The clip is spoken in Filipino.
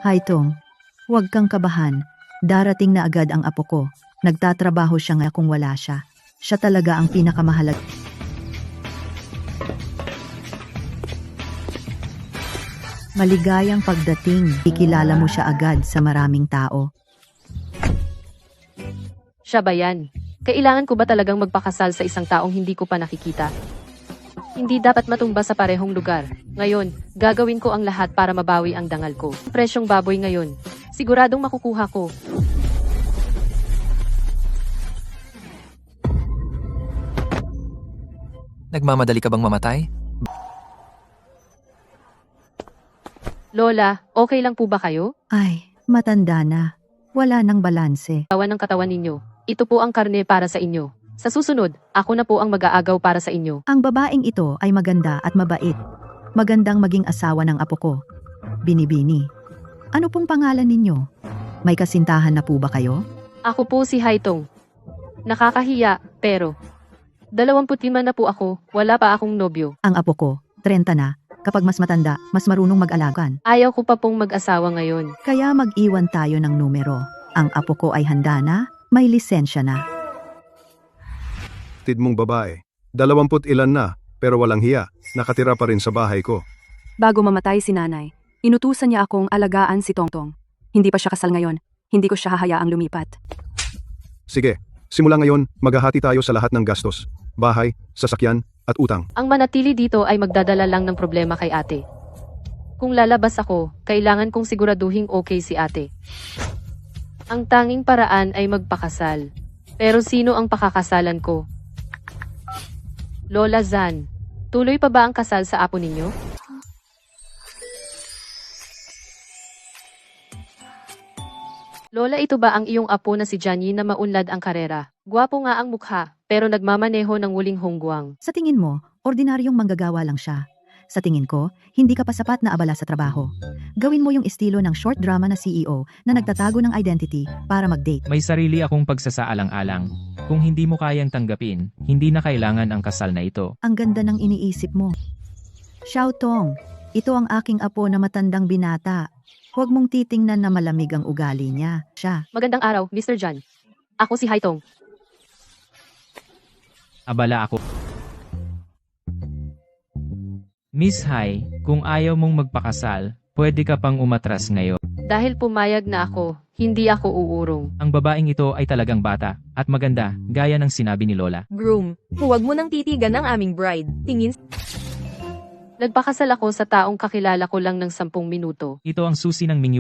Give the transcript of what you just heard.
Haitong, huwag kang kabahan. Darating na agad ang apo ko. Nagtatrabaho siya nga kung wala siya. Siya talaga ang pinakamahalaga. Maligayang pagdating, ikilala mo siya agad sa maraming tao. Siya ba yan? Kailangan ko ba talagang magpakasal sa isang taong hindi ko pa nakikita? Hindi dapat matumba sa parehong lugar. Ngayon, gagawin ko ang lahat para mabawi ang dangal ko. Presyong baboy ngayon. Siguradong makukuha ko. Nagmamadali ka bang mamatay? Lola, okay lang po ba kayo? Ay, matanda na. Wala nang balanse. Katawan ng katawan ninyo. Ito po ang karne para sa inyo. Sa susunod, ako na po ang mag-aagaw para sa inyo. Ang babaeng ito ay maganda at mabait. Magandang maging asawa ng apo ko. Binibini. Ano pong pangalan ninyo? May kasintahan na po ba kayo? Ako po si Haitong. Nakakahiya, pero 25 na po ako, wala pa akong nobyo. Ang apo ko, 30 na. Kapag mas matanda, mas marunong mag-alagan. Ayaw ko pa pong mag-asawa ngayon. Kaya mag-iwan tayo ng numero. Ang apo ko ay handa na, may lisensya na. Tid mong babae. 20 ilan na, pero walang hiya. Nakatira pa rin sa bahay ko. Bago mamatay si nanay, inutusan niya akong alagaan si Tongtong. Hindi pa siya kasal ngayon, hindi ko siya hahayaang lumipat. Sige, simula ngayon, maghahati tayo sa lahat ng gastos. Bahay, sasakyan, at utang. Ang manatili dito ay magdadala lang ng problema kay ate. Kung lalabas ako, kailangan kong siguraduhing okay si ate. Ang tanging paraan ay magpakasal. Pero sino ang pakakasalan ko? Lola Zan, tuloy pa ba ang kasal sa apo ninyo? Lola, ito ba ang iyong apo na si Johnny na maunlad ang karera? Gwapo nga ang mukha, pero nagmamaneho ng wuling hongguang. Sa tingin mo, ordinaryong manggagawa lang siya. Sa tingin ko, hindi ka pa sapat na abala sa trabaho. Gawin mo yung estilo ng short drama na CEO na nagtatago ng identity para mag-date. May sarili akong pagsasaalang-alang. Kung hindi mo kayang tanggapin, hindi na kailangan ang kasal na ito. Ang ganda ng iniisip mo. Xiao Tong, ito ang aking apo na matandang binata. Huwag mong titingnan na malamig ang ugali niya. Siya. Magandang araw, Mr. John. Ako si Haitong. Abala ako. Miss Hai, kung ayaw mong magpakasal, pwede ka pang umatras ngayon. Dahil pumayag na ako, hindi ako uurong. Ang babaeng ito ay talagang bata at maganda, gaya ng sinabi ni Lola. Groom, huwag mo nang titigan ng aming bride. Tingin Nagpakasal ako sa taong kakilala ko lang ng 10 minuto. Ito ang susi ng menu.